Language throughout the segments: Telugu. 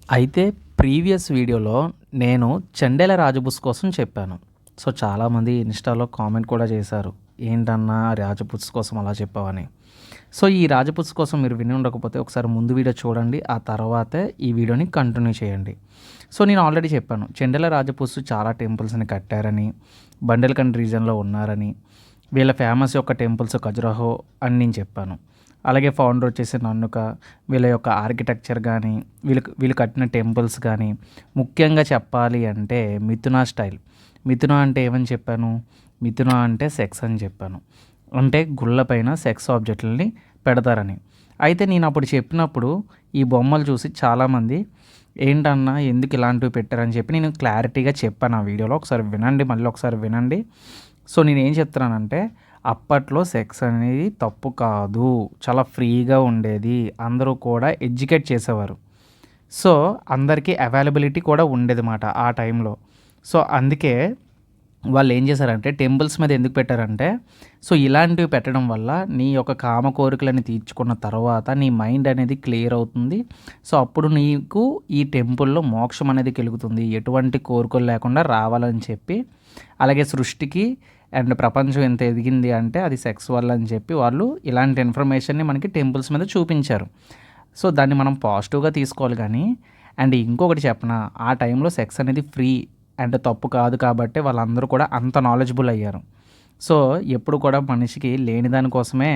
అయితే ప్రీవియస్ వీడియోలో నేను చండేల రాజబుస్ కోసం చెప్పాను. సో, చాలామంది ఇన్‌స్టాలో కామెంట్ కూడా చేశారు. ఏంటన్నా రాజపుత్స్ కోసం అలా చెప్పావని. సో, ఈ రాజపుత్స్ కోసం మీరు విని ఉండకపోతే ఒకసారి ముందు వీడియో చూడండి. ఆ తర్వాతే ఈ వీడియోని కంటిన్యూ చేయండి. సో, నేను ఆల్రెడీ చెప్పాను. చండేల రాజపుత్స్ చాలా టెంపుల్స్‌ని కట్టారని, బండెల్ఖండ్ రీజియన్‌లో ఉన్నారని, వీళ్ళ ఫేమస్ యొక్క టెంపుల్స్ ఖజురాహో అని నేను చెప్పాను. అలాగే ఫౌండర్ వచ్చేసి నన్నుక, వీళ్ళ యొక్క ఆర్కిటెక్చర్ కానీ, వీళ్ళు కట్టిన టెంపుల్స్ కానీ, ముఖ్యంగా చెప్పాలి అంటే మిథునా స్టైల్. మిథున అంటే ఏమని చెప్పాను? మిథున అంటే సెక్స్ అని చెప్పాను. అంటే గుళ్ళపైన సెక్స్ ఆబ్జెక్టులని పెడతారని. అయితే నేను అప్పుడు చెప్పినప్పుడు ఈ బొమ్మలు చూసి చాలామంది ఏంటన్నా ఎందుకు ఇలాంటివి పెట్టారని చెప్పి నేను క్లారిటీగా చెప్పాను ఆ వీడియోలో. ఒకసారి వినండి, మళ్ళీ ఒకసారి వినండి. సో నేనేం చెప్తున్నానంటే అప్పట్లో సెక్స్ అనేది తప్పు కాదు, చాలా ఫ్రీగా ఉండేది, అందరూ కూడా ఎడ్యుకేట్ చేసేవారు. సో అందరికీ అవైలబిలిటీ కూడా ఉండేది మాట ఆ టైంలో. సో అందుకే వాళ్ళు ఏం చేశారంటే టెంపుల్స్ మీద ఎందుకు పెట్టారంటే, సో ఇలాంటివి పెట్టడం వల్ల నీ యొక్క కామ కోరికలని తీర్చుకున్న తర్వాత నీ మైండ్ అనేది క్లియర్ అవుతుంది. సో అప్పుడు నీకు ఈ టెంపుల్లో మోక్షం అనేది కలుగుతుంది, ఎటువంటి కోరికలు లేకుండా రావాలని చెప్పి. అలాగే సృష్టికి అండ్ ప్రపంచం ఎంత ఎదిగింది అంటే అది సెక్స్ వల్ల అని చెప్పి వాళ్ళు ఇలాంటి ఇన్ఫర్మేషన్ని మనకి టెంపుల్స్ మీద చూపించారు. సో దాన్ని మనం పాజిటివ్గా తీసుకోవాలి. కానీ అండ్ ఇంకొకటి చెప్పనా, ఆ టైంలో సెక్స్ అనేది ఫ్రీ అండ్ తప్పు కాదు కాబట్టి వాళ్ళందరూ కూడా అంత నాలెడ్జబుల్ అయ్యారు. సో ఎప్పుడు కూడా మనిషికి లేని దానికోసమే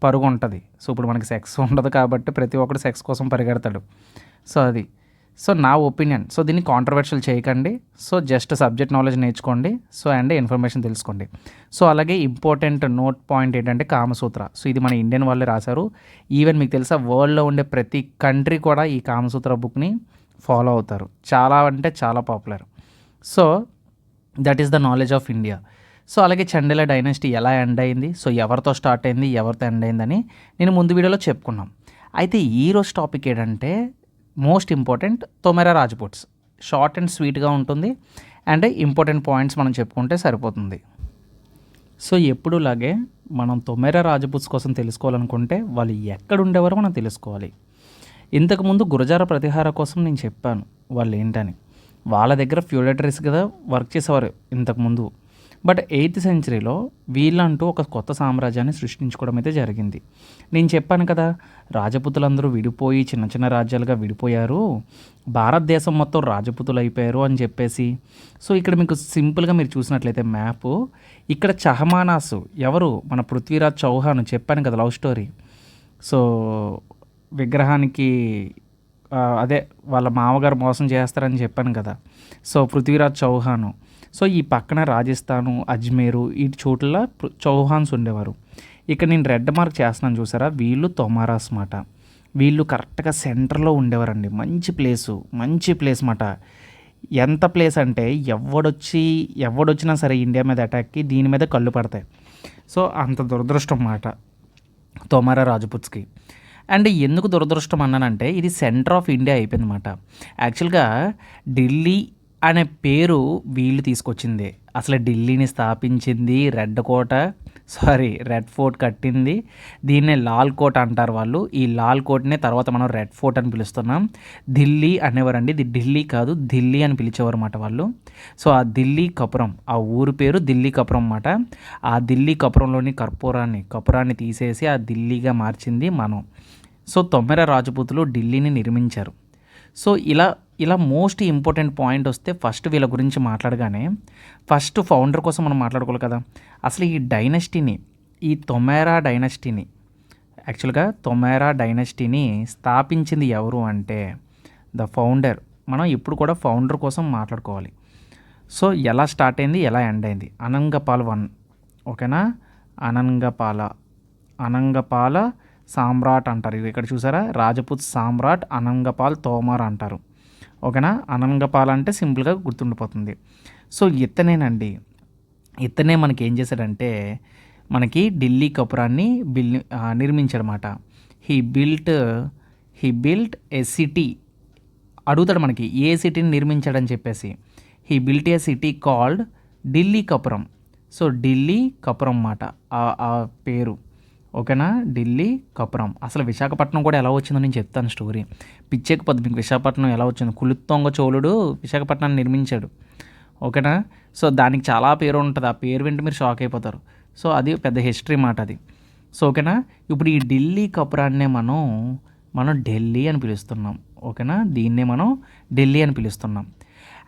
పరుగు ఉంటుంది. సో ఇప్పుడు మనకి సెక్స్ ఉండదు కాబట్టి ప్రతి ఒక్కరు సెక్స్ కోసం పరిగెడతాడు. సో అది సో నా ఒపీనియన్. సో దీన్ని కాంట్రవర్షియల్ చేయకండి. సో జస్ట్ సబ్జెక్ట్ నాలెడ్జ్ నేర్చుకోండి. సో అండ్ ఇన్ఫర్మేషన్ తెలుసుకోండి. సో అలాగే ఇంపార్టెంట్ నోట్ పాయింట్ ఏంటంటే కామసూత్ర. సో ఇది మన ఇండియన్ వాళ్ళే రాశారు. ఈవెన్ మీకు తెలుసా వరల్డ్లో ఉండే ప్రతి కంట్రీ కూడా ఈ కామసూత్ర బుక్ని ఫాలో అవుతారు. చాలా అంటే చాలా popular. So that is the knowledge of India. So అలాగే చండేల డైనాసిటీ ఎలా ఎండ్ అయింది, సో ఎవరితో స్టార్ట్ అయింది, ఎవరితో ఎండ్ అయిందని నేను ముందు వీడియోలో చెప్పుకున్నాం. అయితే ఈరోజు టాపిక్ ఏంటంటే most important Tomara Rajputs. Short and స్వీట్గా ఉంటుంది అండ్ ఇంపార్టెంట్ పాయింట్స్ మనం చెప్పుకుంటే సరిపోతుంది. సో ఎప్పుడులాగే మనం తొమెరా రాజపుత్స్ కోసం తెలుసుకోవాలనుకుంటే వాళ్ళు ఎక్కడ ఉండేవారో మనం తెలుసుకోవాలి. ఇంతకుముందు గురజార ప్రతిహార కోసం నేను చెప్పాను వాళ్ళు ఏంటని. వాళ్ళ దగ్గర ఫ్యూడటరీస్ కదా వర్క్ చేసేవారు ఇంతకుముందు. బట్ 8th సెంచరీలో వీళ్ళంటూ ఒక కొత్త సామ్రాజ్యాన్ని సృష్టించుకోవడం అయితే జరిగింది. నేను చెప్పాను కదా, రాజపుతులందరూ విడిపోయి చిన్న చిన్న రాజ్యాలుగా విడిపోయారు, భారతదేశం మొత్తం రాజపుతులు అయిపోయారు అని చెప్పేసి. సో ఇక్కడ మీకు సింపుల్గా మీరు చూసినట్లయితే మ్యాప్, ఇక్కడ చహమానాసు ఎవరు, మన పృథ్వీరాజ్ చౌహాన్ చెప్పాను కదా లవ్ స్టోరీ. సో విగ్రహానికి అదే వాళ్ళ మామగారు మోసం చేస్తారని చెప్పాను కదా. సో పృథ్వీరాజ్ చౌహాను. సో ఈ పక్కన రాజస్థాను, అజ్మేరు ఈ చోట్ల చౌహాన్స్ ఉండేవారు. ఇక్కడ నేను రెడ్ మార్క్ చేస్తున్నాను చూసారా, వీళ్ళు తొమారాస్ మాట. వీళ్ళు కరెక్ట్గా సెంటర్లో ఉండేవారండి. మంచి ప్లేస్ మాట. ఎంత ప్లేస్ అంటే ఎవడొచ్చినా సరే ఇండియా మీద అటాక్కి దీని మీద కళ్ళు పడతాయి. సో అంత దురదృష్టం మాట తొమారా రాజపుత్స్కి. అండ్ ఎందుకు దురదృష్టం అన్నానంటే ఇది సెంటర్ ఆఫ్ ఇండియా అయిపోయిందన్నమాట. యాక్చువల్గా ఢిల్లీ అనే పేరు వీళ్ళు తీసుకొచ్చింది. అసలు ఢిల్లీని స్థాపించింది రెడ్ ఫోర్ట్ కట్టింది. దీన్నే లాల్ కోట్ అంటారు వాళ్ళు. ఈ లాల్ కోట్నే తర్వాత మనం రెడ్ ఫోర్ట్ అని పిలుస్తున్నాం. ఢిల్లీ అనేవారండి, ఇది ఢిల్లీ కాదు ఢిల్లీ అని పిలిచేవారు అన్నమాట వాళ్ళు. సో ఆ ఢిల్లీ కపురం, ఆ ఊరు పేరు ఢిల్లీ కపురం అన్నమాట. ఆ ఢిల్లీ కపురంలోని కపురాన్ని తీసేసి ఆ ఢిల్లీగా మార్చింది మనం. సో తొమ్మెర రాజపుతులు ఢిల్లీని నిర్మించారు. సో ఇలా మోస్ట్ ఇంపార్టెంట్ పాయింట్ వస్తే ఫస్ట్ వీళ్ళ గురించి మాట్లాడగానే ఫస్ట్ ఫౌండర్ కోసం మనం మాట్లాడుకోవాలి కదా. అసలు ఈ తొమెరా డైనస్టీని స్థాపించింది ఎవరు అంటే ద ఫౌండర్. మనం ఇప్పుడు కూడా ఫౌండర్ కోసం మాట్లాడుకోవాలి. సో ఎలా స్టార్ట్ అయింది, ఎలా ఎండ్ అయింది, అనంగపాల్ 1. ఓకేనా, అనంగపాల సామ్రాట్ అంటారు. ఇక్కడ చూసారా, రాజపుత్ సామ్రాట్ అనంగపాల్ తోమార్ అంటారు. ఓకేనా, అనంగపాల్ అంటే సింపుల్గా గుర్తుండిపోతుంది. సో ఇతనే మనకి ఏం చేశాడంటే మనకి ఢిల్లీ కపురాన్ని నిర్మించాడనమాట. He built a city. అడుగుతాడు మనకి ఏ సిటీని నిర్మించాడని చెప్పేసి. He built a city called Delhi Kapuram. So Delhi Kapuram మాట ఆ పేరు. ఓకేనా. ఢిల్లీ కపురం. అసలు విశాఖపట్నం కూడా ఎలా వచ్చిందో నేను చెప్తాను స్టోరీ. పిచ్చెక్కి పొద్దు మీకు విశాఖపట్నం ఎలా వచ్చింది. కులుత్తొంగ చోళుడు విశాఖపట్నాన్ని నిర్మించాడు. ఓకేనా. సో దానికి చాలా పేరు ఉంటుంది. ఆ పేరు వింటే మీరు షాక్ అయిపోతారు. సో అది పెద్ద హిస్టరీ మాట అది. సో ఓకేనా. ఇప్పుడు ఈ ఢిల్లీ కపురాన్నే మనం ఢిల్లీ అని పిలుస్తున్నాం. ఓకేనా. దీన్నే మనం ఢిల్లీ అని పిలుస్తున్నాం.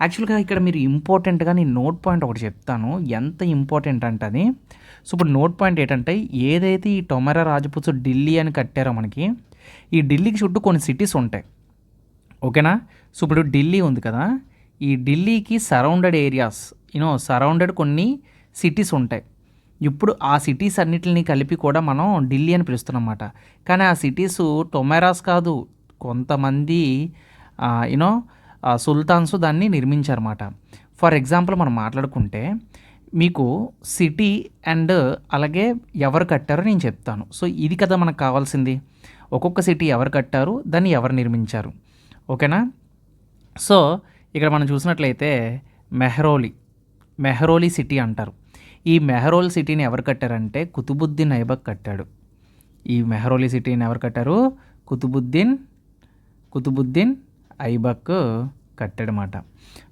యాక్చువల్గా ఇక్కడ మీరు ఇంపార్టెంట్గా నేను నోట్ పాయింట్ ఒకటి చెప్తాను, ఎంత ఇంపార్టెంట్ అంటే అది. సో ఇప్పుడు నోట్ పాయింట్ ఏంటంటే, ఏదైతే ఈ టొమెరా రాజపుత్స్ ఢిల్లీ అని కట్టారో మనకి, ఈ ఢిల్లీకి చుట్టూ కొన్ని సిటీస్ ఉంటాయి. ఓకేనా. సో ఇప్పుడు ఢిల్లీ ఉంది కదా, ఈ ఢిల్లీకి సరౌండెడ్ ఏరియాస్ సరౌండెడ్ కొన్ని సిటీస్ ఉంటాయి. ఇప్పుడు ఆ సిటీస్ అన్నిటిని కలిపి కూడా మనం ఢిల్లీ అని పిలుస్తున్నాం అన్నమాట. కానీ ఆ సిటీస్ టొమెరాస్ కాదు, కొంతమంది యూనో సుల్తాన్స్ దాన్ని నిర్మించారన్నమాట. ఫర్ ఎగ్జాంపుల్ మనం మాట్లాడుకుంటే మీకు సిటీ అండ్ అలాగే ఎవరు కట్టారో నేను చెప్తాను. సో ఇది కదా మనకు కావాల్సింది, ఒక్కొక్క సిటీ ఎవరు కట్టారు, దాన్ని ఎవరు నిర్మించారు. ఓకేనా. సో ఇక్కడ మనం చూసినట్లయితే మెహ్రోలీ సిటీ అంటారు. ఈ మెహ్రోల్ సిటీని ఎవరు కట్టారంటే కుతుబుద్దీన్ ఐబక్ కట్టాడు. ఈ మెహ్రోలీ సిటీని ఎవరు కట్టారు? కుతుబుద్దీన్ ఐబక్ కట్టాడనమాట.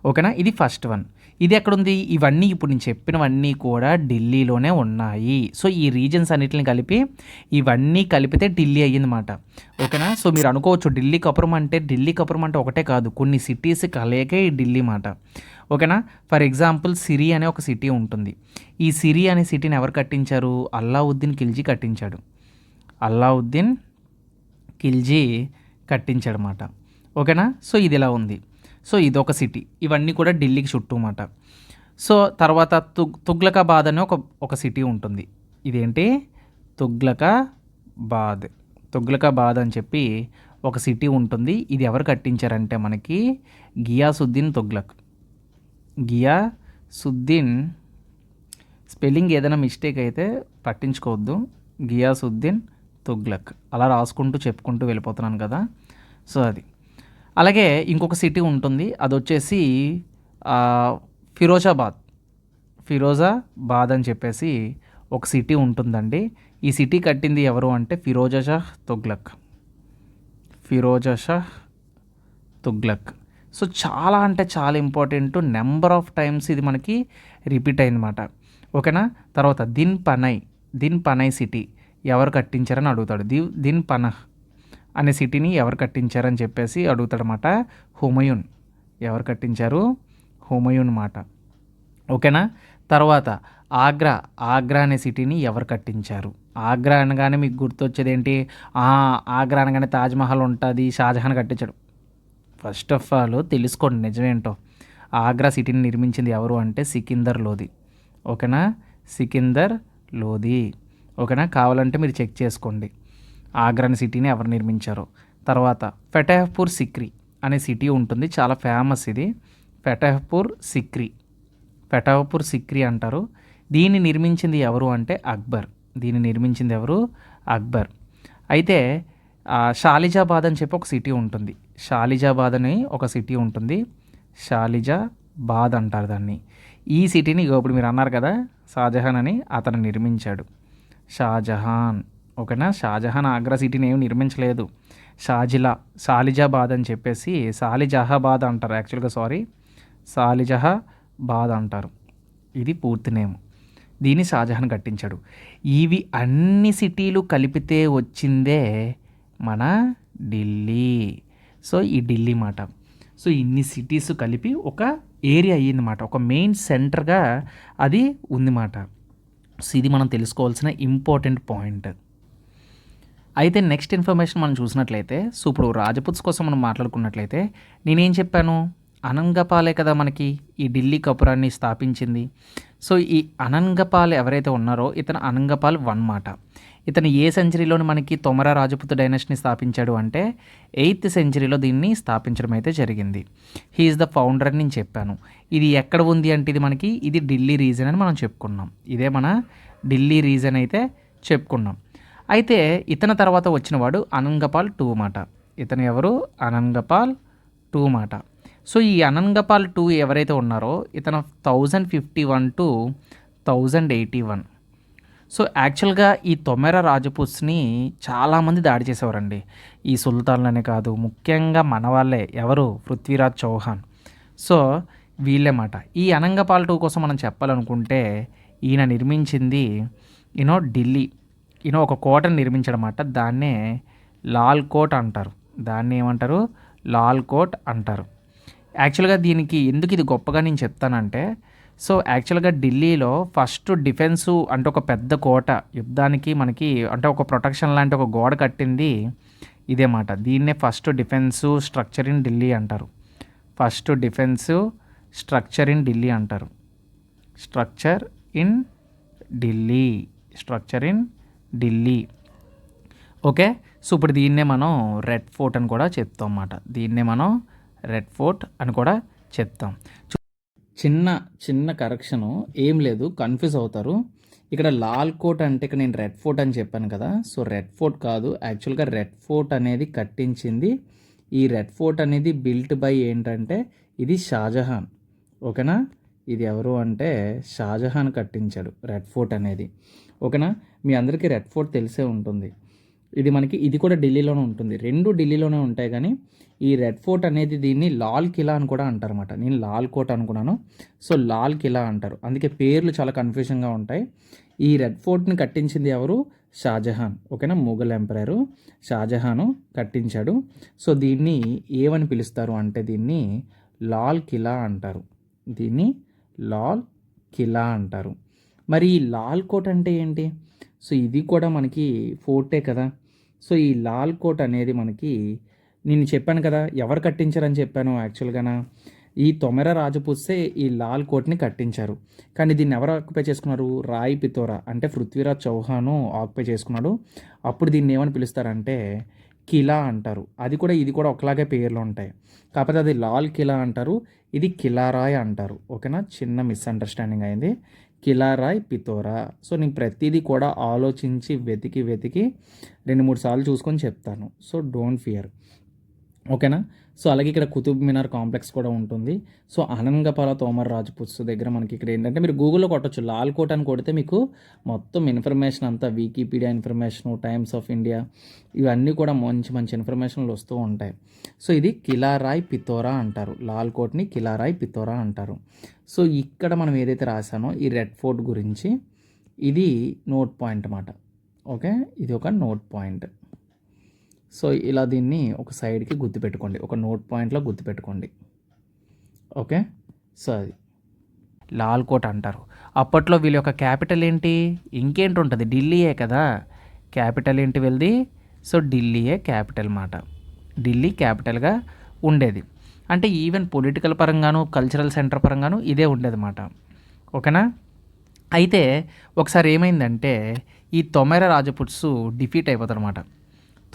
ఓకేనా. ఇది ఫస్ట్ వన్. ఇది ఎక్కడుంది? ఇవన్నీ ఇప్పుడు నేను చెప్పినవన్నీ కూడా ఢిల్లీలోనే ఉన్నాయి. సో ఈ రీజన్స్ అన్నిటిని కలిపి ఇవన్నీ కలిపితే ఢిల్లీ అయ్యిందన్నమాట. ఓకేనా. సో మీరు అనుకోవచ్చు ఢిల్లీ కపురం అంటే ఒకటే కాదు, కొన్ని సిటీస్ కలయికే ఈ ఢిల్లీ మాట. ఓకేనా. ఫర్ ఎగ్జాంపుల్ సిరి అనే ఒక సిటీ ఉంటుంది. ఈ సిరి అనే సిటీని ఎవరు కట్టించారు? అల్లావుద్దీన్ ఖిల్జీ కట్టించాడు. అల్లావుద్దీన్ ఖిల్జీ కట్టించాడనమాట. ఓకేనా. సో ఇది ఇలా ఉంది. సో ఇదొక సిటీ. ఇవన్నీ కూడా ఢిల్లీకి చుట్టూ అన్నమాట. సో తర్వాత తుగ్లకాబాద్ అనే ఒక సిటీ ఉంటుంది. ఇదేంటి? తుగ్లకాబాద్ అని చెప్పి ఒక సిటీ ఉంటుంది. ఇది ఎవరు కట్టించారంటే మనకి గియాసుద్దీన్ స్పెల్లింగ్ ఏదైనా మిస్టేక్ అయితే పట్టించుకోవద్దు. గియాసుద్దీన్ తుగ్లక్ అలా రాసుకుంటూ చెప్పుకుంటూ వెళ్ళిపోతున్నాను కదా. సో అది. అలాగే ఇంకొక సిటీ ఉంటుంది, అది వచ్చేసి ఫిరోజాబాద్ అని చెప్పేసి ఒక సిటీ ఉంటుందండి. ఈ సిటీ కట్టింది ఎవరు అంటే ఫిరోజా షా తుగ్లక్. సో చాలా అంటే చాలా ఇంపార్టెంట్, నెంబర్ ఆఫ్ టైమ్స్ ఇది మనకి రిపీట్ అయిందన్నమాట. ఓకేనా. తర్వాత దిన్ పనై సిటీ ఎవరు కట్టించారని అడుగుతాడు. దిన్ పనహ్ అనే సిటీని ఎవరు కట్టించారని చెప్పేసి అడుగుతాడనమాట. హుమయూన్. ఎవరు కట్టించారు? హుమయూన్ మాట. ఓకేనా. తర్వాత ఆగ్రా అనే సిటీని ఎవరు కట్టించారు? ఆగ్రా అనగానే మీకు గుర్తొచ్చేది ఏంటి? ఆగ్రా అనగానే తాజ్మహల్ ఉంటుంది, షాజహాన్ కట్టించాడు. ఫస్ట్ ఆఫ్ ఆల్ తెలుసుకోండి నిజమేంటో. ఆగ్రా సిటీని నిర్మించింది ఎవరు అంటే సికిందర్ లోధి. ఓకేనా. సికిందర్ లోధి. ఓకేనా. కావాలంటే మీరు చెక్ చేసుకోండి ఆగ్రా సిటీని ఎవరు నిర్మించారో. తర్వాత ఫతేహ్పూర్ సిక్రీ అనే సిటీ ఉంటుంది, చాలా ఫేమస్ ఇది. ఫతేహ్పూర్ సిక్రీ అంటారు. దీన్ని నిర్మించింది ఎవరు అంటే అక్బర్. అయితే షాలిజాబాద్ అని చెప్పి ఒక సిటీ ఉంటుంది. షాలిజాబాద్ అంటారు దాన్ని. ఈ సిటీని ఇప్పుడు మీరు అన్నారు కదా షాజహాన్ అని, అతను నిర్మించాడు. షాజహాన్. ఓకేనా. షాజహాన్ ఆగ్రా సిటీని ఏమి నిర్మించలేదు. షాలిజాబాద్ అని చెప్పేసి షాలిజహాబాద్ అంటారు యాక్చువల్గా. షాలిజహాబాద్ అంటారు. ఇది పూర్తి నేమ్. దీన్ని షాజహాన్ కట్టించాడు. ఇవి అన్ని సిటీలు కలిపితే వచ్చిందే మన ఢిల్లీ. సో ఈ ఢిల్లీ మాట. సో ఇన్ని సిటీస్ కలిపి ఒక ఏరియా అయ్యిందన్నమాట, ఒక మెయిన్ సెంటర్గా అది ఉందన్నమాట. సో ఇది మనం తెలుసుకోవాల్సిన ఇంపార్టెంట్ పాయింట్. అయితే నెక్స్ట్ ఇన్ఫర్మేషన్ మనం చూసినట్లయితే, సో ఇప్పుడు రాజపుత్స్ కోసం మనం మాట్లాడుకున్నట్లయితే నేనేం చెప్పాను? అనంగపాలే కదా మనకి ఈ ఢిల్లీ కపురాన్ని స్థాపించింది. సో ఈ అనంగపాల్ ఎవరైతే ఉన్నారో ఇతను అనంగపాల్ 1 మాట. ఇతను ఏ సెంచరీలోని మనకి తొమరా రాజపుత్ డైనస్టీని స్థాపించాడు అంటే 8th సెంచరీలో దీన్ని స్థాపించడం అయితే జరిగింది. హీఈస్ ద ఫౌండర్ అని నేను చెప్పాను. ఇది ఎక్కడ ఉంది అంటే ఇది ఢిల్లీ రీజన్ అని మనం చెప్పుకున్నాం. ఇదే మన ఢిల్లీ రీజన్ అయితే చెప్పుకున్నాం. అయితే ఇతని తర్వాత వచ్చినవాడు అనంగపాల్ 2 మాట. ఇతను ఎవరు? అనంగపాల్ 2 మాట. సో ఈ అనంగపాల్ 2 ఎవరైతే ఉన్నారో ఇతను 1051 to 1081. సో యాక్చువల్గా ఈ తొమెర రాజపుత్స్ని చాలామంది దాడి చేసేవారండి. ఈ సుల్తాన్లనే కాదు, ముఖ్యంగా మన వాళ్ళే, ఎవరు, పృథ్వీరాజ్ చౌహాన్. సో వీళ్ళే మాట. ఈ అనంగపాల్ 2 కోసం మనం చెప్పాలనుకుంటే ఈయన నిర్మించింది ఢిల్లీ, ఒక కోటను నిర్మించడమాట. దాన్నే లాల్ కోట్ అంటారు. దాన్ని ఏమంటారు? లాల్ కోట్ అంటారు. యాక్చువల్గా దీనికి ఎందుకు ఇది గొప్పగా నేను చెప్తానంటే, సో యాక్చువల్గా ఢిల్లీలో ఫస్ట్ డిఫెన్సు అంటే ఒక పెద్ద కోట, యుద్ధానికి మనకి అంటే ఒక ప్రొటెక్షన్ లాంటి ఒక గోడ కట్టింది ఇదే మాట. దీన్నే first defence structure in Delhi అంటారు. First defence structure in Delhi అంటారు. Structure in Delhi, structure in Delhi. Okay. So ఇప్పుడు దీన్నే మనం రెడ్ ఫోర్ట్ అని కూడా చెప్తాం అన్నమాట. దీన్నే మనం రెడ్ ఫోర్ట్ అని కూడా చెప్తాం. చిన్న కరెక్షను, ఏం లేదు, కన్ఫ్యూజ్ అవుతారు. ఇక్కడ లాల్ కోట్ అంటే ఇక్కడ నేను రెడ్ ఫోర్ట్ అని చెప్పాను కదా. సో రెడ్ ఫోర్ట్ కాదు, యాక్చువల్గా రెడ్ ఫోర్ట్ అనేది కట్టించింది, ఈ రెడ్ ఫోర్ట్ అనేది బిల్ట్ బై ఏంటంటే ఇది షాజహాన్. ఓకేనా? ఇది ఎవరు అంటే షాజహాన్ కట్టించాడు రెడ్ ఫోర్ట్ అనేది. ఓకేనా? మీ అందరికీ రెడ్ ఫోర్ట్ తెలిసే ఉంటుంది. ఇది కూడా ఢిల్లీలోనే ఉంటుంది. 2 ఢిల్లీలోనే ఉంటాయి. కానీ ఈ రెడ్ ఫోర్ట్ అనేది దీన్ని లాల్ కిలా అని కూడా అంటారు అన్నమాట. నేను లాల్ కోట్ అనుకున్నాను, సో లాల్ కిలా అంటారు. అందుకే పేర్లు చాలా కన్ఫ్యూజన్గా ఉంటాయి. ఈ రెడ్ ఫోర్ట్ని కట్టించింది ఎవరు? షాజహాన్. ఓకేనా? మొఘల్ ఎంపరరు షాజహాను కట్టించాడు. సో దీన్ని ఏమని పిలుస్తారు అంటే దీన్ని లాల్ కిలా అంటారు. దీన్ని లాల్ కిలా అంటారు. మరి ఈ లాల్ కోట్ అంటే ఏంటి? సో ఇది కూడా మనకి ఫోర్టే కదా. సో ఈ లాల్ కోట్ అనేది మనకి నేను చెప్పాను కదా, ఎవరు కట్టించారని చెప్పాను. యాక్చువల్గానా ఈ తొమెర రాజపుత్సే ఈ లాల్ కోట్ని కట్టించారు. కానీ దీన్ని ఎవరు ఆక్యుపై చేసుకున్నారు? రాయ్ పితోరా అంటే పృథ్వీరాజ్ చౌహాను ఆక్యుపై చేసుకున్నాడు. అప్పుడు దీన్ని ఏమని పిలుస్తారంటే కిలా అంటారు. ఇది కూడా ఒకలాగే పేర్లు ఉంటాయి, కాకపోతే అది లాల్ కిలా అంటారు, ఇది కిలారాయ్ అంటారు. ఓకేనా? చిన్న మిస్అండర్స్టాండింగ్ అయింది. కిలారాయ్ పితోరా. సో నేను ప్రతిదీ కూడా ఆలోచించి వెతికి 2-3 సార్లు చూసుకొని చెప్తాను. So don't fear. ఓకేనా? సో అలాగే ఇక్కడ కుతుబ్ మినార్ కాంప్లెక్స్ కూడా ఉంటుంది. సో అనంగపాల తోమర్ రాజపుత్స్ దగ్గర మనకి ఇక్కడ ఏంటంటే మీరు గూగుల్లో కొట్టచ్చు, లాల్ కోట్ అని కొడితే మీకు మొత్తం ఇన్ఫర్మేషన్ అంతా, Wikipedia information, times of India, ఇవన్నీ కూడా మంచి ఇన్ఫర్మేషన్లు వస్తూ ఉంటాయి. సో ఇది కిలారాయ్ పితోరా అంటారు. లాల్ కోట్ని కిలారాయ్ పితోరా అంటారు. సో ఇక్కడ మనం ఏదైతే రాసానో ఈ రెడ్ ఫోర్ట్ గురించి, ఇది నోట్ పాయింట్ అన్నమాట. ఓకే, ఇది ఒక నోట్ పాయింట్. సో ఇలా దీన్ని ఒక సైడ్కి గుర్తుపెట్టుకోండి, ఒక నోట్ పాయింట్లో గుర్తుపెట్టుకోండి. ఓకే. సో అది లాల్ కోట్ అంటారు. అప్పట్లో వీళ్ళ యొక్క క్యాపిటల్ ఏంటి? ఇంకేంటి ఉంటుంది? ఢిల్లీయే కదా. క్యాపిటల్ ఏంటి వీళ్ళది? సో ఢిల్లీయే క్యాపిటల్ మాట. ఢిల్లీ క్యాపిటల్గా ఉండేది. అంటే ఈవెన్ పొలిటికల్ పరంగాను, కల్చరల్ సెంటర్ పరంగాను ఇదే ఉండేదన్నమాట. ఓకేనా? అయితే ఒకసారి ఏమైందంటే ఈ తొమెర రాజపుత్స్ డిఫీట్ అయిపోతారు అన్నమాట.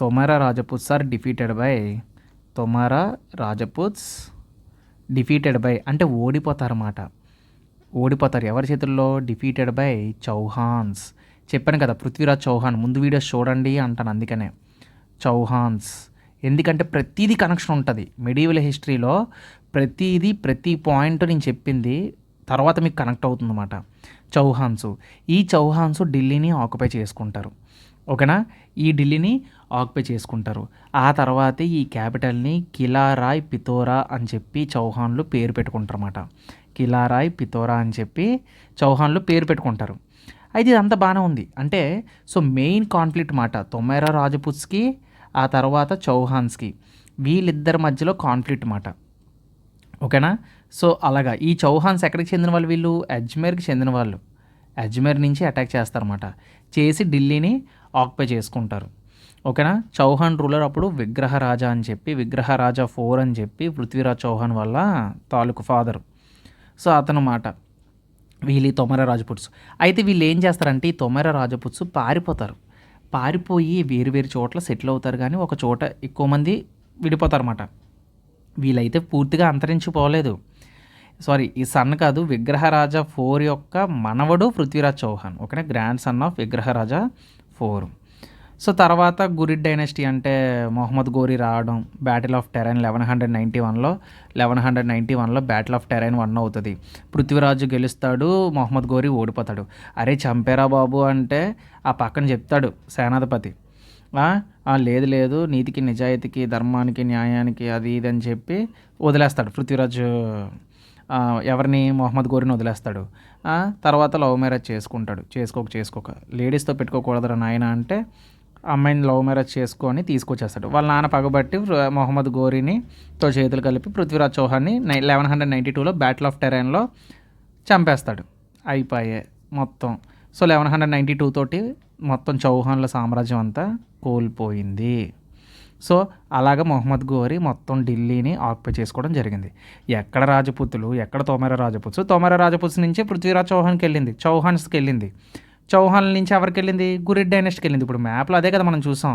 Tomara Rajputs are defeated by, Tomara Rajputs defeated by అంటే ఓడిపోతారన్నమాట. ఓడిపోతారు ఎవరి చేతుల్లో? Defeated by Chauhans. చెప్పాను కదా పృథ్వీరాజ్ చౌహాన్, ముందు వీడియోస్ చూడండి అంటాను. అందుకనే చౌహాన్స్. ఎందుకంటే ప్రతిదీ కనెక్షన్ ఉంటుంది మెడివల్ హిస్టరీలో. ప్రతి పాయింట్ నేను చెప్పింది తర్వాత మీకు కనెక్ట్ అవుతుందన్నమాట. ఈ చౌహాన్స్ ఢిల్లీని ఆక్యుపై చేసుకుంటారు. ఓకేనా? ఈ ఢిల్లీని ఆక్యుపై చేసుకుంటారు. ఆ తర్వాత ఈ క్యాపిటల్ని కిలారాయ్ పితోరా అని చెప్పి చౌహాన్లు పేరు పెట్టుకుంటారు అన్నమాట. కిలారాయ్ పితోరా అని చెప్పి చౌహాన్లు పేరు పెట్టుకుంటారు. అయితే ఇదంతా బాగానే ఉంది. అంటే సో మెయిన్ కాన్ఫ్లిక్ట్ మాట తొమెర రాజపుత్స్కి ఆ తర్వాత చౌహాన్స్కి, వీళ్ళిద్దరి మధ్యలో కాన్ఫ్లిక్ట్ మాట. ఓకేనా? సో అలాగా ఈ చౌహాన్స్ ఎక్కడికి చెందిన వాళ్ళు? వీళ్ళు అజ్మేర్కి చెందిన వాళ్ళు. అజ్మేర్ నుంచి అటాక్ చేస్తారన్నమాట. చేసి ఢిల్లీని ఆక్యుపై చేసుకుంటారు. ఓకేనా? చౌహాన్ రూలర్ అప్పుడు విగ్రహరాజా అని చెప్పి, విగ్రహరాజా 4 అని చెప్పి పృథ్వీరాజ్ చౌహాన్ వల్ల తాలూకు ఫాదర్. సో అతను మాట వీళ్ళు ఈ తొమెర రాజపుత్స్. అయితే వీళ్ళు ఏం చేస్తారంటే ఈ తొమెర రాజపుత్స్ పారిపోయి వేరు చోట్ల సెటిల్ అవుతారు. కానీ ఒక చోట ఎక్కువ మంది విడిపోతారన్నమాట. వీళ్ళైతే పూర్తిగా అంతరించిపోలేదు. ఈ సన్ కాదు, విగ్రహరాజా 4 యొక్క మనవడు పృథ్వీరాజ్ చౌహాన్. ఓకేనా? Grandson of Vigraharaja 4. So తర్వాత గురిడ్ డైనస్టీ అంటే మొహమ్మద్ గోరీ రావడం, బ్యాటిల్ ఆఫ్ టెరైన్ 1191లో బ్యాటిల్ ఆఫ్ టెరైన్ 1 అవుతుంది. పృథ్వీరాజు గెలుస్తాడు, మొహమ్మద్ గోరీ ఓడిపోతాడు. అరే చంపేరా బాబు అంటే ఆ పక్కన చెప్తాడు సేనాధిపతి, లేదు లేదు నీతికి నిజాయితీకి ధర్మానికి న్యాయానికి అది ఇది అని చెప్పి వదిలేస్తాడు పృథ్వీరాజు. ఎవరిని? మొహమ్మద్ గోరీని వదిలేస్తాడు. తర్వాత లవ్ మ్యారేజ్ చేసుకుంటాడు. చేసుకోక లేడీస్తో పెట్టుకోకూడదురా నాయన అంటే అమ్మాయిని లవ్ మ్యారేజ్ చేసుకొని తీసుకొచ్చేస్తాడు. వాళ్ళ నాన్న పగబట్టి మొహమ్మద్ గోరీని తో చేతులు కలిపి పృథ్వీరాజ్ చౌహాన్ని 1192లో బ్యాటిల్ ఆఫ్ టెరైన్లో చంపేస్తాడు. అయిపోయే మొత్తం. సో 1192 తోటి మొత్తం చౌహాన్ల సామ్రాజ్యం అంతా కోల్పోయింది. సో అలాగ మొహమ్మద్ గోరీ మొత్తం ఢిల్లీని ఆక్యుపై చేసుకోవడం జరిగింది. ఎక్కడ రాజపుతులు, ఎక్కడ తోమర రాజపుత్స్ నుంచి పృథ్వీరాజ్ చౌహాన్స్కి వెళ్ళింది. చౌహాన్ల నుంచి ఎవరికి వెళ్ళింది? గురిడ్ డైనస్టీకి వెళ్ళింది. ఇప్పుడు మ్యాప్లో అదే కదా మనం చూసాం.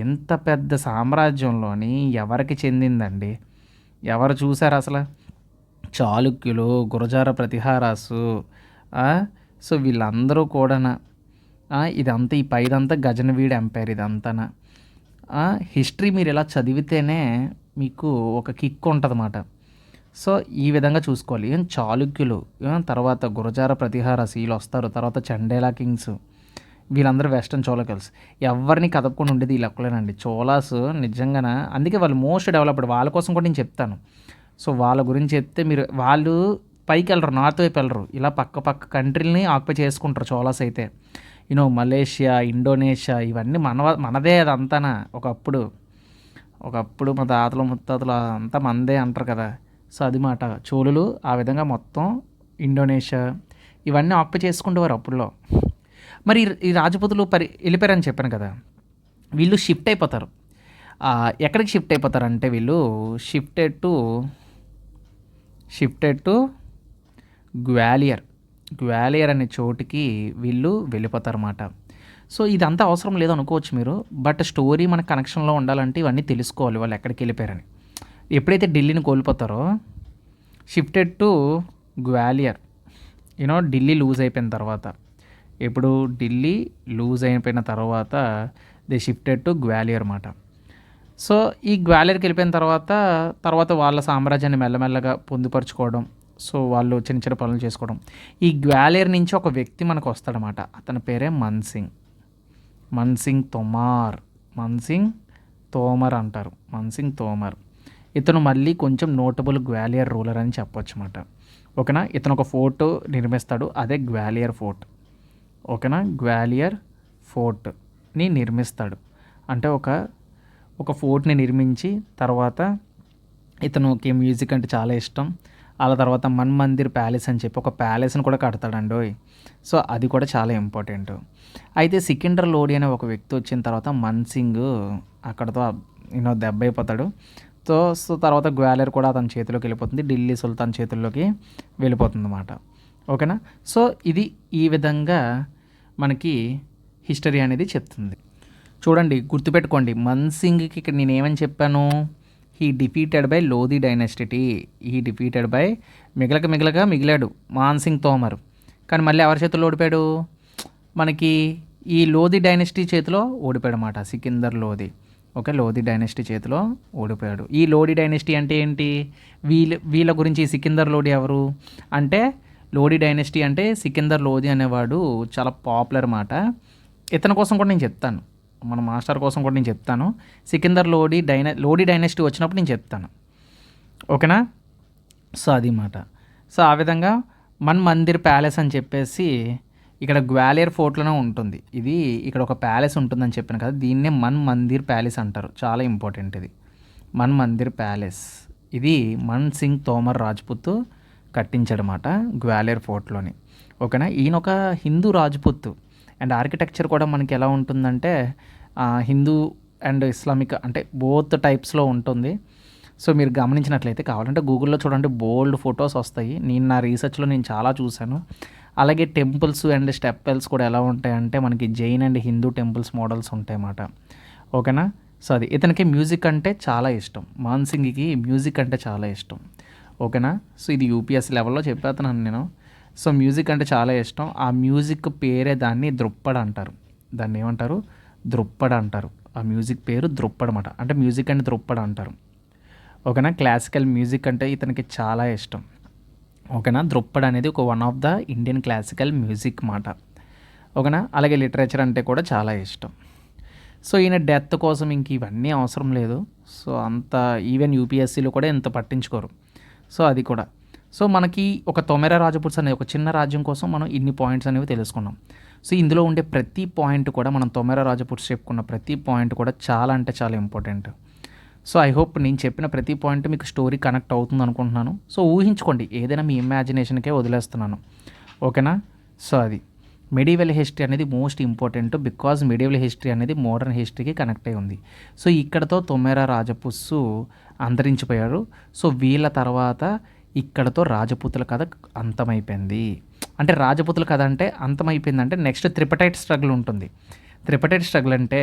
ఎంత పెద్ద సామ్రాజ్యంలోని ఎవరికి చెందిందండి? ఎవరు చూసారు అసలు? చాళుక్యులు, గురజార ప్రతిహారాసు, సో వీళ్ళందరూ కూడా ఇదంతా ఈ పైదంతా గజనవీడ్ ఎంపైర్ ఇదంతా. హిస్టరీ మీరు ఇలా చదివితేనే మీకు ఒక కిక్ ఉంటుంది అన్నమాట. సో ఈ విధంగా చూసుకోవాలి. చాళుక్యులు, తర్వాత గురజార ప్రతిహారాస్ వీళ్ళు వస్తారు, తర్వాత చండేలా కింగ్స్, వీళ్ళందరూ వెస్టర్న్ చోళకల్స్. ఎవరిని కదపకుండా ఉండేది ఈ లెక్కలేనండి. చోళాస్ నిజంగానే అందుకే వాళ్ళు మోస్ట్ డెవలప్డ్. వాళ్ళ కోసం కూడా నేను చెప్తాను. సో వాళ్ళ గురించి చెప్తే వాళ్ళు పైకి వెళ్ళరు, నార్త్ వైపు వెళ్ళరు, ఇలా పక్క కంట్రీలని ఆక్యుపై చేసుకుంటారు చోళాస్ అయితే. మలేషియా, ఇండోనేషియా ఇవన్నీ మనదే అదంతా. ఒకప్పుడు మా తాతలు ముత్తాతలు అంతా మనదే అంటారు కదా. సో అది మాట. చోళులు ఆ విధంగా మొత్తం ఇండోనేషియా ఇవన్నీ ఆక్యుపై చేసుకుంటేవారు అప్పుడులో. మరి ఈ రాజపుతులు వెళ్ళిపోయారని చెప్పాను కదా, వీళ్ళు షిఫ్ట్ అయిపోతారు. ఎక్కడికి షిఫ్ట్ అయిపోతారంటే వీళ్ళు షిఫ్టెడ్ టు గ్వాలియర్ అనే చోటుకి వీళ్ళు వెళ్ళిపోతారన్నమాట. సో ఇదంతా అవసరం లేదనుకోవచ్చు మీరు, బట్ స్టోరీ మన కనెక్షన్లో ఉండాలంటే ఇవన్నీ తెలుసుకోవాలి వాళ్ళు ఎక్కడికి వెళ్ళిపోయారని. ఎప్పుడైతే ఢిల్లీని కోల్పోతారో shifted to Gwalior, Delhi lose అయిపోయిన తర్వాత, దే షిఫ్టెడ్ టు గ్వాలియర్ అన్నమాట. సో ఈ గ్వాలియర్కి వెళ్ళిపోయిన తర్వాత వాళ్ళ సామ్రాజ్యాన్ని మెల్లమెల్లగా పొందుపరుచుకోవడం. సో వాళ్ళు చిన్న చిన్న పనులు చేసుకోవడం. ఈ గ్వాలియర్ నుంచి ఒక వ్యక్తి మనకు వస్తాడనమాట. అతని పేరే మన్సింగ్ తోమర్ అంటారు. మన్సింగ్ తోమర్. ఇతను మళ్ళీ కొంచెం నోటబుల్ గ్వాలియర్ రూలర్ అని చెప్పొచ్చు అన్నమాట. ఓకేనా. ఇతను ఒక ఫోర్ట్ నిర్మిస్తాడు, అదే గ్వాలియర్ ఫోర్ట్. ఓకేనా. గ్వాలియర్ ఫోర్ట్ని నిర్మిస్తాడు. అంటే ఒక ఫోర్ట్ని నిర్మించి తర్వాత ఇతనుకి మ్యూజిక్ అంటే చాలా ఇష్టం. అలా తర్వాత మన్ మందిర్ ప్యాలెస్ అని చెప్పి ఒక ప్యాలెస్ని కూడా కడతాడండి. సో అది కూడా చాలా ఇంపార్టెంట్. అయితే సికిందర్ లోడి అనే ఒక వ్యక్తి వచ్చిన తర్వాత మన్సింగ్ అక్కడతో దెబ్బ అయిపోతాడు. సో తర్వాత గ్వాలియర్ కూడా అతని చేతిలోకి వెళ్ళిపోతుంది, ఢిల్లీ సుల్తాన్ చేతుల్లోకి వెళ్ళిపోతుంది అన్నమాట. ఓకేనా. సో ఇది ఈ విధంగా మనకి హిస్టరీ అనేది చెప్తుంది. చూడండి, గుర్తుపెట్టుకోండి, మన్సింగ్కి ఇక్కడ నేనేమని చెప్పాను? He defeated by Lodi dynasty. మిగిలాడు మాన్సింగ్ తోమర్. కానీ మళ్ళీ ఎవరి చేతిలో ఓడిపోయాడు? మనకి ఈ లోధి డైనస్టీ చేతిలో ఓడిపోయాడు అన్నమాట, సికిందర్ లోధి. ఓకే, లోధి డైనస్టీ చేతిలో ఓడిపోయాడు. ఈ లోధి డైనస్టీ అంటే ఏంటి? వీళ్ళ గురించి సికిందర్ లోధి ఎవరు అంటే, లోధి డైనస్టీ అంటే సికిందర్ లోధి అనేవాడు చాలా పాపులర్ మాట. ఇతని కోసం కూడా నేను చెప్తాను, మన మాస్టర్ కోసం కూడా నేను చెప్తాను. సికిందర్ లోధి డైనస్టీ వచ్చినప్పుడు నేను చెప్తాను. ఓకేనా. సో అది మాట. సో ఆ విధంగా మన్ మందిర్ ప్యాలెస్ అని చెప్పేసి ఇక్కడ గ్వాలియర్ ఫోర్ట్లోనే ఉంటుంది. ఇది ఇక్కడ ఒక ప్యాలెస్ ఉంటుందని చెప్పాను కదా, దీన్నే మన్ మందిర్ ప్యాలెస్ అంటారు. చాలా ఇంపార్టెంట్ ఇది, మన్ మందిర్ ప్యాలెస్. ఇది మన్సింగ్ తోమర్ రాజ్పుత్ కట్టించాడనమాట గ్వాలియర్ ఫోర్ట్లోని. ఓకేనా. ఈయన ఒక హిందూ రాజ్పుత్. అండ్ ఆర్కిటెక్చర్ కూడా మనకి ఎలా ఉంటుందంటే హిందూ అండ్ ఇస్లామిక్ అంటే బోత్ టైప్స్లో ఉంటుంది. సో మీరు గమనించినట్లయితే, కావాలంటే గూగుల్లో చూడండి, బోల్డ్ ఫొటోస్ వస్తాయి. నా రీసెర్చ్లో నేను చాలా చూశాను. అలాగే టెంపుల్స్ అండ్ స్టెప్పల్స్ కూడా ఎలా ఉంటాయంటే మనకి Jain and Hindu temples models ఉంటాయి అన్నమాట. ఓకేనా. సో అది ఇతనికి మ్యూజిక్ అంటే చాలా ఇష్టం, మాన్సింగ్కి మ్యూజిక్ అంటే చాలా ఇష్టం. ఓకేనా. సో ఇది యూపీఎస్సీ లెవెల్లో చెప్పేస్తున్నాను నేను. సో మ్యూజిక్ అంటే చాలా ఇష్టం. ఆ మ్యూజిక్ పేరే దాన్ని ధ్రుప్పడ్ అంటారు. దాన్ని ఏమంటారు? ధ్రుప్పడ్ అంటారు. ఆ మ్యూజిక్ పేరు ధ్రుప్పడ్ అనమాట. అంటే మ్యూజిక్ అండ్ ధ్రుప్పడ్ అంటారు. ఓకేనా. క్లాసికల్ మ్యూజిక్ అంటే ఇతనికి చాలా ఇష్టం. ఓకేనా. ధ్రుప్పడ్ అనేది ఒక one of the Indian classical music మాట. ఓకేనా. అలాగే లిటరేచర్ అంటే కూడా చాలా ఇష్టం. సో ఈయన డెత్ కోసం ఇంక ఇవన్నీ అవసరం లేదు. సో అంత ఈవెన్ యూపీఎస్సీలో కూడా ఎంత పట్టించుకోరు. సో అది కూడా. సో మనకి ఒక తొమెరా రాజపుట్స్ అనే ఒక చిన్న రాజ్యం కోసం మనం ఇన్ని పాయింట్స్ అనేవి తెలుసుకున్నాం. సో ఇందులో ఉండే ప్రతి పాయింట్ కూడా మనం తొమెరా రాజపుట్స్ చెప్పుకున్న ప్రతి పాయింట్ కూడా చాలా అంటే చాలా ఇంపార్టెంట్. సో ఐ హోప్ నేను చెప్పిన ప్రతి పాయింట్ మీకు స్టోరీ కనెక్ట్ అవుతుంది అనుకుంటున్నాను. సో ఊహించుకోండి, ఏదైనా మీ ఇమాజినేషన్కే వదిలేస్తున్నాను. ఓకేనా. సో అది మెడివల్ హిస్టరీ అనేది most important, because medieval history అనేది మోడర్న్ హిస్టరీకి కనెక్ట్ అయి ఉంది. సో ఇక్కడతో తొమెరా రాజపుత్సు అంతరించిపోయారు. సో వీళ్ళ తర్వాత ఇక్కడతో రాజపుతుల కథ అంతమైపోయింది. అంటే రాజపుతుల కథ అంటే అంతమైపోయిందంటే నెక్స్ట్ త్రిపటైట్ స్ట్రగుల్ ఉంటుంది. త్రిపటైట్ స్ట్రగుల్ అంటే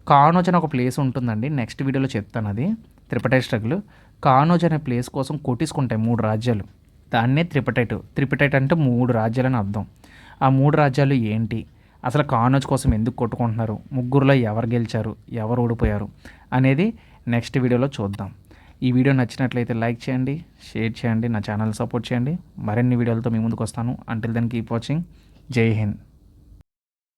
కానోజ్ అనే ఒక ప్లేస్ ఉంటుందండి. నెక్స్ట్ వీడియోలో చెప్తాను అది. త్రిపటైట్ స్ట్రగుల్ కానోజ్ అనే ప్లేస్ కోసం కొట్టించుకుంటాయి 3 రాజ్యాలు. దాన్నే త్రిపటైట్. త్రిపటైట్ అంటే 3 రాజ్యాలని అర్థం. ఆ 3 రాజ్యాలు ఏంటి, అసలు కానోజ్ కోసం ఎందుకు కొట్టుకుంటున్నారు, ముగ్గురులో ఎవరు గెలిచారు, ఎవరు ఓడిపోయారు అనేది నెక్స్ట్ వీడియోలో చూద్దాం. ఈ వీడియో నచ్చినట్లయితే లైక్ చేయండి, షేర్ చేయండి, నా ఛానల్ సపోర్ట్ చేయండి. మరిన్ని వీడియోలతో మీ ముందుకు వస్తాను. Until then keep watching. జై హింద్.